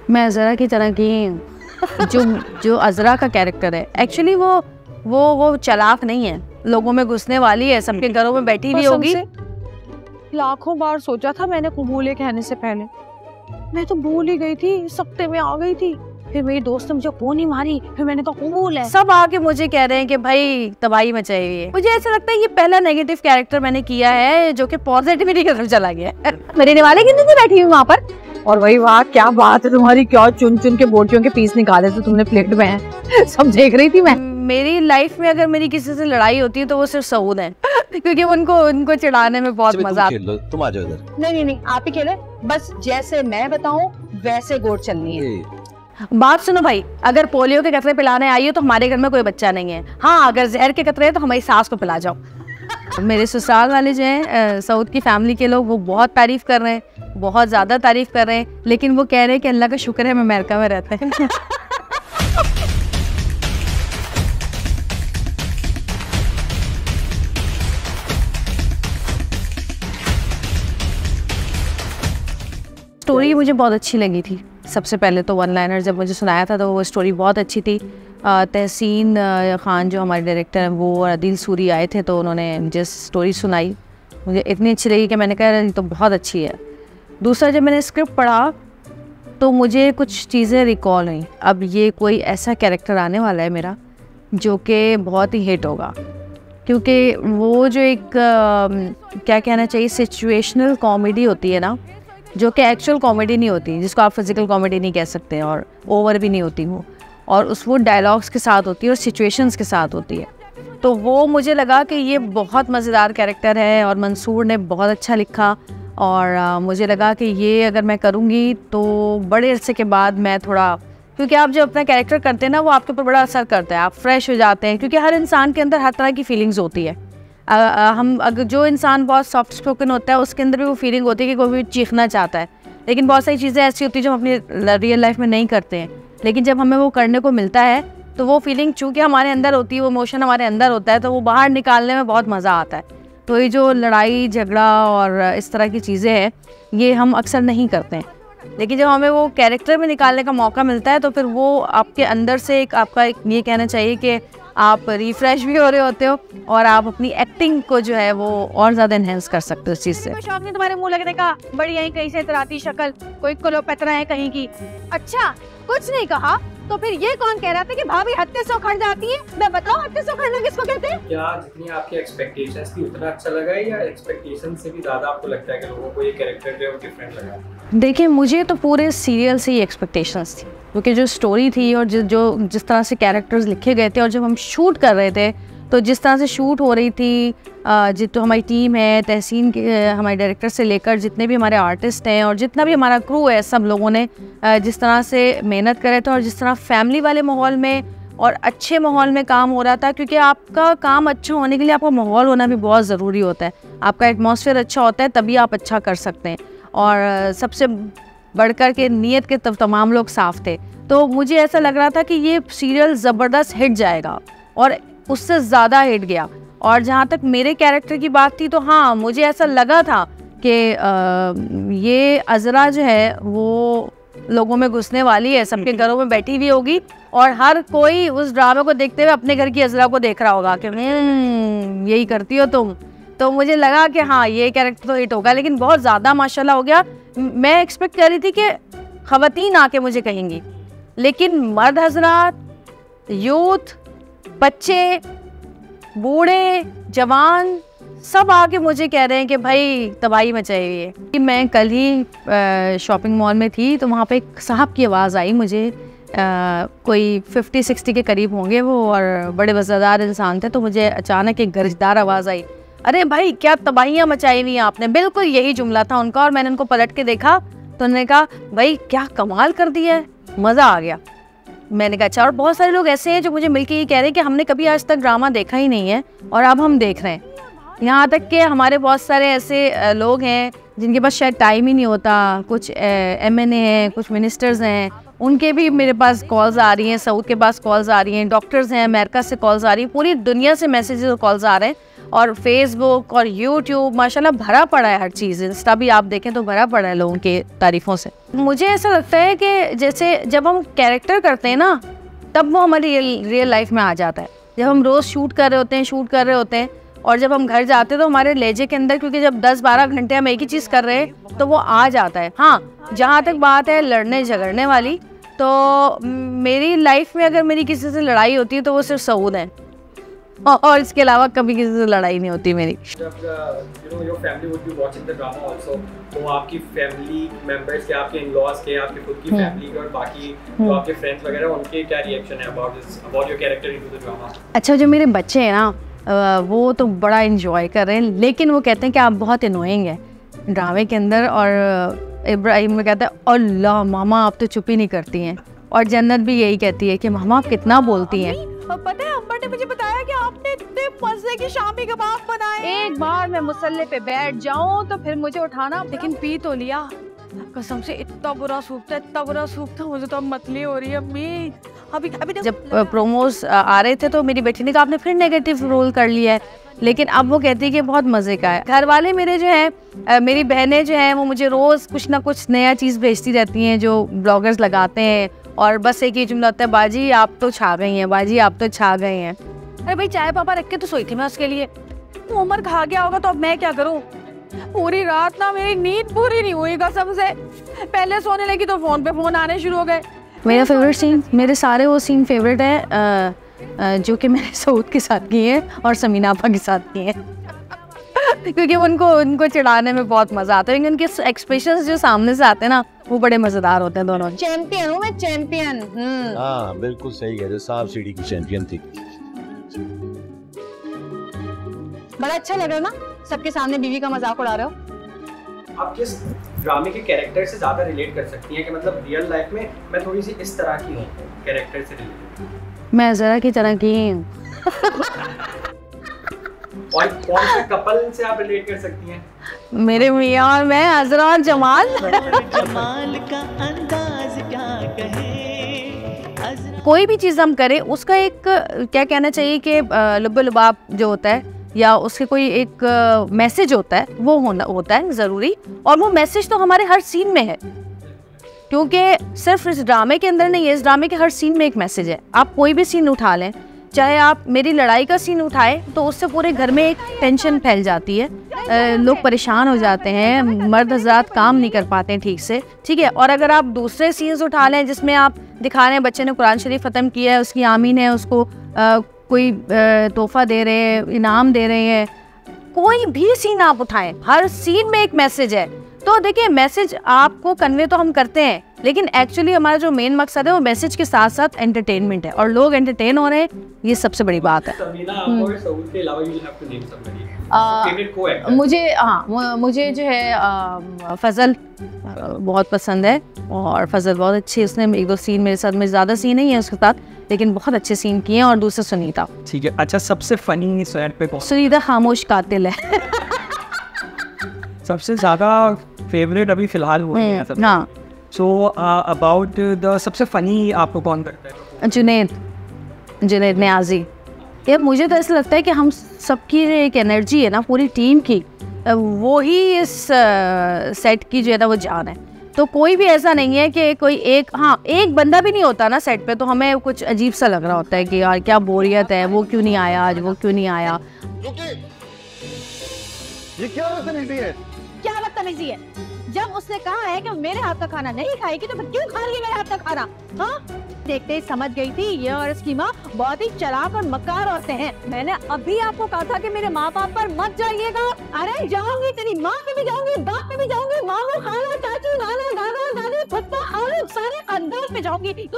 मैं अज़रा की तरह की जो अज़रा का कैरेक्टर है, एक्चुअली वो चालाक नहीं है, लोगों में घुसने वाली है, सबके घरों में बैठी हुई होगी। लाखों बार सोचा था मैंने कबूले कहने से पहले, मैं तो भूल ही गई थी, सख्ते में आ गई थी। फिर मेरी दोस्त ने मुझे फोन ही मारी, फिर मैंने कहा कबूल है। सब आके मुझे कह रहे हैं कि भाई तबाही मचाई हुई है। मुझे ऐसा लगता है ये पहला नेगेटिव कैरेक्टर मैंने किया है जो कि पॉजिटिविटी की तरफ चला गया है। मेरे निवाले की नीचे बैठी हुई वहाँ पर, और वही वाह क्या बात है तुम्हारी, क्या चुन चुन के बोटियों के पीस निकाले थे तुमने प्लेट में, सब देख रही थी मैं। मेरी लाइफ में अगर मेरी किसी से लड़ाई होती है तो वो सिर्फ सऊद है, क्योंकि उनको चिढ़ाने में बहुत मजा आता है। तुम आ जाओ इधर। नहीं आप ही खेले, बस जैसे मैं बताऊं वैसे गोट चलनी है। बात सुनो भाई, अगर पोलियो के कतरे पिलाने आई हो तो हमारे घर में कोई बच्चा नहीं है। हाँ, अगर जहर के कतरे हैं तो हमारी सास को पिला जाओ। मेरे ससुराल वाले जो हैं सऊद की फैमिली के लोग, वो बहुत तारीफ कर रहे हैं, बहुत ज़्यादा तारीफ कर रहे हैं, लेकिन वो कह रहे हैं कि अल्लाह का शुक्र है हम अमेरिका में रहते हैं। स्टोरी मुझे बहुत अच्छी लगी थी। सबसे पहले तो वन लाइनर जब मुझे सुनाया था तो वो स्टोरी बहुत अच्छी थी। तहसीन खान जो हमारे डायरेक्टर हैं वो और अदिल सूरी आए थे, तो उन्होंने मुझे स्टोरी सुनाई, मुझे इतनी अच्छी लगी कि मैंने कहा ये तो बहुत अच्छी है। दूसरा, जब मैंने स्क्रिप्ट पढ़ा तो मुझे कुछ चीज़ें रिकॉल हुई। अब ये कोई ऐसा कैरेक्टर आने वाला है मेरा जो कि बहुत ही हिट होगा, क्योंकि वो जो एक क्या कहना चाहिए, सिचुएशनल कॉमेडी होती है ना, जो कि एक्चुअल कॉमेडी नहीं होती, जिसको आप फिजिकल कॉमेडी नहीं कह सकते, और ओवर भी नहीं होती वो वो डायलॉग्स के साथ होती है और सिचुएशंस के साथ होती है। तो वो मुझे लगा कि ये बहुत मज़ेदार कैरेक्टर है और मंसूर ने बहुत अच्छा लिखा, और मुझे लगा कि ये अगर मैं करूँगी तो बड़े अरसे के बाद मैं थोड़ा, क्योंकि आप जब अपना कैरेक्टर करते हैं ना वो आपके ऊपर बड़ा असर करता है, आप फ्रेश हो जाते हैं, क्योंकि हर इंसान के अंदर हर तरह की फीलिंग्स होती है। हम अगर जो इंसान बहुत सॉफ्ट स्पोकन होता है उसके अंदर भी वो फीलिंग होती है कि कोई भी चीखना चाहता है, लेकिन बहुत सारी चीज़ें ऐसी होती है जो हम अपनी रियल लाइफ में नहीं करते हैं, लेकिन जब हमें वो करने को मिलता है तो वो फीलिंग चूँकि हमारे अंदर होती है, वो इमोशन हमारे अंदर होता है, तो वो बाहर निकालने में बहुत मज़ा आता है। तो ये जो लड़ाई झगड़ा और इस तरह की चीज़ें हैं ये हम अक्सर नहीं करते हैं, लेकिन जब हमें वो कैरेक्टर में निकालने का मौका मिलता है तो फिर वो आपके अंदर से आपका ये कहना चाहिए कि आप रिफ्रेश भी हो रहे होते हो और आप अपनी एक्टिंग को जो है वो और ज़्यादा एनहेंस कर सकते हो इस चीज़ से। शौक ने तुम्हारे मुंह लगने का, बड़ी यहीं कहीं से इतराती शक्ल, कोई क्लोपेत्रा है कहीं की। अच्छा, कुछ नहीं कहा तो फिर ये कौन कह रहा था कि भाभी हत्ते से उखड़ जाती है? मैं बताऊं हत्ते से उखड़ना किसको कहते हैं? क्या जितनी आपकी एक्सपेक्टेशंस थी उतना अच्छा लगा है, या एक्सपेक्टेशन से भी ज़्यादा आपको लगता है कि लोगों को ये कैरेक्टर जो है वो डिफरेंट लगा? देखिए, मुझे तो पूरे सीरियल से ही एक्सपेक्टेशंस थी, क्योंकि जो स्टोरी थी और जिस तरह से कैरेक्टर्स लिखे गए थे और जब हम शूट कर रहे थे तो जिस तरह से शूट हो रही थी, तो हमारी टीम है, तहसीन के हमारे डायरेक्टर से लेकर जितने भी हमारे आर्टिस्ट हैं और जितना भी हमारा क्रू है, सब लोगों ने जिस तरह से मेहनत करे थे और जिस तरह फैमिली वाले माहौल में और अच्छे माहौल में काम हो रहा था, क्योंकि आपका काम अच्छा होने के लिए आपका माहौल होना भी बहुत ज़रूरी होता है, आपका एटमॉस्फेयर अच्छा होता है तभी आप अच्छा कर सकते हैं। और सबसे बढ़कर के नीयत के तमाम लोग साफ थे, तो मुझे ऐसा लग रहा था कि ये सीरियल ज़बरदस्त हिट जाएगा और उससे ज़्यादा हिट गया। और जहाँ तक मेरे कैरेक्टर की बात थी तो हाँ, मुझे ऐसा लगा था कि ये अज़रा जो है वो लोगों में घुसने वाली है, सबके घरों में बैठी हुई होगी और हर कोई उस ड्रामे को देखते हुए अपने घर की अज़रा को देख रहा होगा कि यही करती हो तुम। तो मुझे लगा कि हाँ, ये कैरेक्टर तो हिट होगा, लेकिन बहुत ज़्यादा माशाल्लाह हो गया। मैं एक्सपेक्ट कर रही थी कि ख़वातीन आके मुझे कहेंगी, लेकिन मर्द हज़रात, यूथ, बच्चे, बूढ़े, जवान सब आके मुझे कह रहे हैं कि भाई तबाही मचाई हुई है। मैं कल ही शॉपिंग मॉल में थी तो वहाँ पे एक साहब की आवाज़ आई मुझे, कोई 50-60 के करीब होंगे वो और बड़े वज़ादार इंसान थे। तो मुझे अचानक एक गरजदार आवाज़ आई, अरे भाई क्या तबाहियाँ मचाई हुई हैं आपने। बिल्कुल यही जुमला था उनका और मैंने उनको पलट के देखा तो उन्होंने कहा भाई क्या कमाल कर दिया है, मज़ा आ गया। मैंने कहा अच्छा। और बहुत सारे लोग ऐसे हैं जो मुझे मिलके ये कह रहे हैं कि हमने कभी आज तक ड्रामा देखा ही नहीं है और अब हम देख रहे हैं। यहाँ तक कि हमारे बहुत सारे ऐसे लोग हैं जिनके पास शायद टाइम ही नहीं होता, कुछ MNA हैं, कुछ मिनिस्टर्स हैं, उनके भी मेरे पास कॉल्स आ रही हैं, सऊद के पास कॉल्स आ रही हैं, डॉक्टर्स हैं, अमेरिका से कॉल्स आ रही हैं, पूरी दुनिया से मैसेजेस और कॉल्स आ रहे हैं और फेसबुक और यूट्यूब माशाल्लाह भरा पड़ा है हर चीज़। इंस्टा भी आप देखें तो भरा पड़ा है लोगों के तारीफ़ों से। मुझे ऐसा लगता है कि जैसे जब हम कैरेक्टर करते हैं ना, तब वो हमारी रियल लाइफ में आ जाता है। जब हम रोज़ शूट कर रहे होते हैं और जब हम घर जाते हैं तो हमारे लहजे के अंदर, क्योंकि जब 10-12 घंटे हम एक ही चीज़ कर रहे हैं तो वो आ जाता है। हाँ, जहाँ तक बात है लड़ने झगड़ने वाली, तो मेरी लाइफ में अगर मेरी किसी से लड़ाई होती है तो वो सिर्फ सऊद है, और इसके अलावा कभी किसी से लड़ाई नहीं होती मेरी। जब your family would be watching the drama also, तो आपकी फैमिली मेंबर्स के, आपके इन-लॉज के, आपकी खुद की फैमिली के और बाकी जो आपके फ्रेंड्स वगैरह, उनके क्या रिएक्शन है about your character into the drama? अच्छा, जो मेरे बच्चे हैं ना वो तो बड़ा इन्जॉय कर रहे हैं, लेकिन वो कहते हैं कि आप बहुत अनोइंग हैं ड्रामे के अंदर। और इब्राहिम में कहता है अल्लाह मामा आप तो चुप ही नहीं करती हैं, और जन्नत भी यही कहती है कि मामा आप कितना बोलती हैं। पता है अम्मा ने मुझे बताया कि आपने इतने मजे के शामी कबाब बनाए। एक बार मैं मुसल्ले पे बैठ जाऊं तो फिर मुझे उठाना, लेकिन पी तो लिया कसम से। इतना बुरा सूप था, मुझे तो अब मतली हो रही है अम्मी। अभी जब प्रोमोज आ रहे थे तो मेरी बेटी ने कहा आपने फिर नेगेटिव रोल कर लिया है, लेकिन अब वो कहती है कि बहुत मज़े का है। घर वाले मेरे जो हैं, मेरी बहनें जो हैं, वो मुझे रोज़ कुछ ना कुछ नया चीज़ भेजती रहती हैं जो ब्लॉगर्स लगाते हैं, और बस एक ही जुमला होता है, बाजी आप तो छा गई हैं, बाजी आप तो छा गए हैं। अरे भाई चाय पापा रख के तो सोई थी मैं उसके लिए, उमर खा गया होगा तो अब मैं क्या करूं। पूरी रात ना मेरी नींद पूरी नहीं हुई कसम से। पहले सोने लगी तो फोन पे फोन आने शुरू हो गए। मेरा फेवरेट सीन, मेरे सारे वो सीन फेवरेट है जो कि मैंने सऊद के साथ किए हैं और समीना आपा के साथ किए हैं क्योंकि उनको चिढ़ाने में बहुत मज़ा आता है, क्योंकि उनके एक्सप्रेशंस जो सामने से आते हैं ना वो बड़े मज़ेदार होते हैं दोनों। चैंपियन हूँ मैं, चैंपियन। हाँ बिल्कुल सही है, जो सांप सीढ़ी की चैंपियन थी। बड़ा अच्छा लग रहा है ना, सबके सामने बीवी का मजाक उड़ा रहे हो। आप किस ड्रामे के कैरेक्टर से ज़्यादा रिलेट कर सकती हैं कि मतलब रियल लाइफ में मैं थोड़ी सी इस तरह की हूँ कैरेक्टर से रिलेटेड? मैं ज़रा की तरह की हूँ। और कौन से कपल से आप रिलेट कर सकती हैं? मेरे मियाँ और मैं, अज़रा और जमाल। जमाल का अंदाज क्या कहे। कोई भी चीज़ हम करें उसका एक क्या कहना चाहिए कि लुब्बो लुबाब जो होता है या उसके कोई एक मैसेज होता है, वो होता है ज़रूरी, और वो मैसेज तो हमारे हर सीन में है, क्योंकि सिर्फ इस ड्रामे के अंदर नहीं है, इस ड्रामे के हर सीन में एक मैसेज है। आप कोई भी सीन उठा लें, चाहे आप मेरी लड़ाई का सीन उठाएं तो उससे पूरे घर में एक टेंशन फैल जाती है, लोग परेशान हो जाते हैं, मर्द हज़रात काम नहीं कर पाते हैं ठीक से, ठीक है। और अगर आप दूसरे सीन्स उठा लें जिसमें आप दिखा रहे हैं बच्चे ने कुरान शरीफ ख़त्म किया है, उसकी आमीन है, उसको कोई तोहफा दे रहे हैं, इनाम दे रहे हैं, कोई भी सीन आप उठाएं हर सीन में एक मैसेज है। तो देखिए मैसेज आपको कन्वे तो हम करते हैं, लेकिन एक्चुअली हमारा जो मेन मकसद है वो मैसेज के साथ साथ एंटरटेनमेंट है, और लोग एंटरटेन हो रहे हैं, ये सबसे बड़ी बात है। समीना और सऊद के अलावा you have to name somebody. Favorite co-actor? मुझे जो है फजल बहुत पसंद है, और फजल बहुत अच्छी, उसने 1-2 सीन मेरे साथ में, ज़्यादा सीन नहीं है उसके साथ, लेकिन बहुत अच्छे सीन किए हैं। और दूसरा सुनीता। ठीक है, अच्छा सबसे फनी सेट पे कौन? सुनीता खामोश कातिल है। सबसे ज़्यादा फेवरेट अभी फिलहाल वो है सब। हाँ। सो अबाउट द सबसे फनी आपको कौन लगता है? जुनैद नियाज़ी। यार मुझे तो ऐसा लगता है कि हम सबकी एक एनर्जी है ना पूरी टीम की, वो ही इस सेट की जो है ना वो जान है। तो कोई भी ऐसा नहीं है कि कोई एक बंदा भी नहीं होता ना सेट पे, तो हमें कुछ अजीब सा लग रहा होता है कि यार क्या बोरियत है, वो क्यों नहीं आया आज, वो क्यों नहीं आया। ये क्या बदतमीजी है? क्या बदतमीजी है? जब उसने कहा है कि मेरे हाथ का खाना नहीं खाएगी तो फिर क्यों खा रही है मेरे हाथ का खाना? हाँ, देखते ही समझ गई थी ये और इसकी माँ बहुत ही चालाक और मक्कार होते हैं। मैंने अभी आपको कहा था कि मेरे माँ बाप पर मत जाइएगा। अरे जाऊंगी, तेरी माँ पे भी जाऊंगी, बाप पे भी जाऊंगी, माँ को खाना, चाचू, नाना, दादा, दादी, पप्पा, सारे खानदान पे जाऊंगी।